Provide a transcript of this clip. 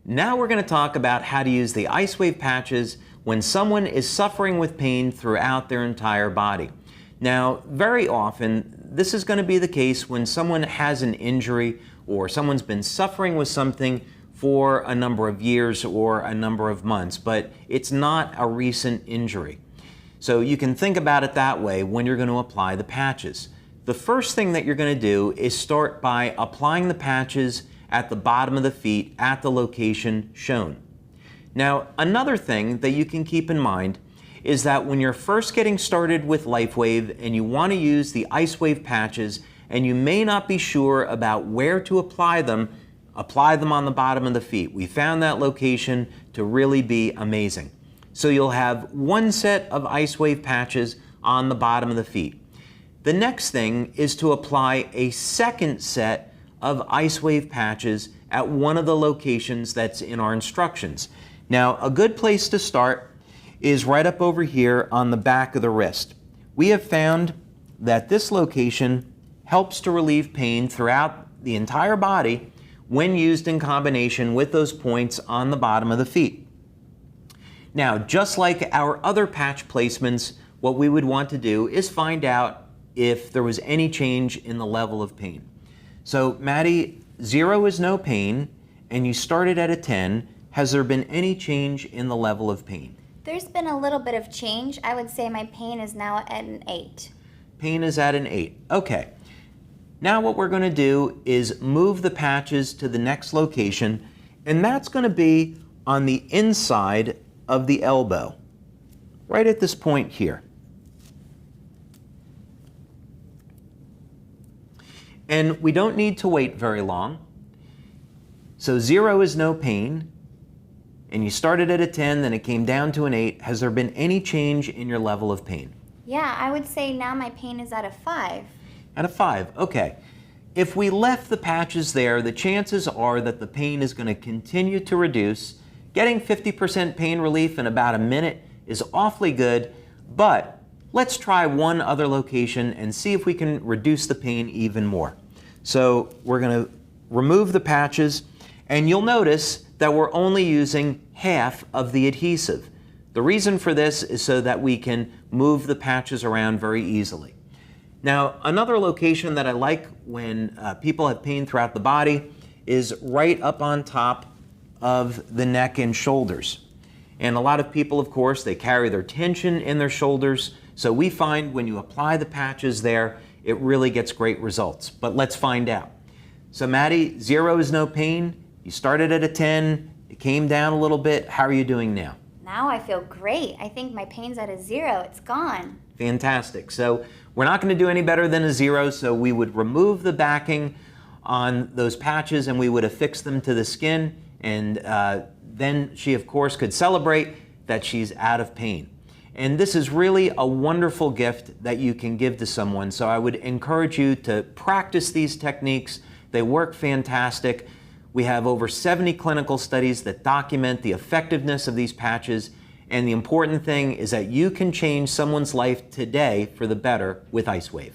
Now we're going to talk about how to use the IceWave patches when someone is suffering with pain throughout their entire body. Now, very often, this is going to be the case when someone has an injury or someone's been suffering with something for a number of years or a number of months, but it's not a recent injury. So you can think about it that way when you're going to apply the patches. The first thing that you're going to do is start by applying the patches at the bottom of the feet at the location shown. Now, another thing that you can keep in mind is that when you're first getting started with LifeWave and you want to use the IceWave patches and you may not be sure about where to apply them on the bottom of the feet. We found that location to really be amazing. So you'll have one set of IceWave patches on the bottom of the feet. The next thing is to apply a second set of IceWave patches at one of the locations that's in our instructions. Now, a good place to start is right up over here on the back of the wrist. We have found that this location helps to relieve pain throughout the entire body when used in combination with those points on the bottom of the feet. Now, just like our other patch placements, what we would want to do is find out if there was any change in the level of pain. So, Maddie, 0 is no pain, and you started at a 10. Has there been any change in the level of pain? There's been a little bit of change. I would say my pain is now at an 8. Pain is at an 8. Okay. Now what we're going to do is move the patches to the next location, and that's going to be on the inside of the elbow, right at this point here. And we don't need to wait very long. So 0 is no pain, and you started at a 10, then it came down to an 8. Has there been any change in your level of pain? Yeah, I would say now my pain is at a 5. At a 5, okay. If we left the patches there, the chances are that the pain is going to continue to reduce. Getting 50% pain relief in about a minute is awfully good, but let's try one other location and see if we can reduce the pain even more. So we're going to remove the patches, and you'll notice that we're only using half of the adhesive. The reason for this is so that we can move the patches around very easily. Now, another location that I like when people have pain throughout the body is right up on top of the neck and shoulders. And a lot of people, of course, they carry their tension in their shoulders. So we find when you apply the patches there, it really gets great results. But let's find out. So Maddie, 0 is no pain. You started at a 10. It came down a little bit. How are you doing now? Now I feel great. I think my pain's at a 0. It's gone. Fantastic. So we're not going to do any better than a 0, so we would remove the backing on those patches and we would affix them to the skin, and then she, of course, could celebrate that she's out of pain. And this is really a wonderful gift that you can give to someone, so I would encourage you to practice these techniques. They work fantastic. We have over 70 clinical studies that document the effectiveness of these patches, and the important thing is that you can change someone's life today for the better with IceWave.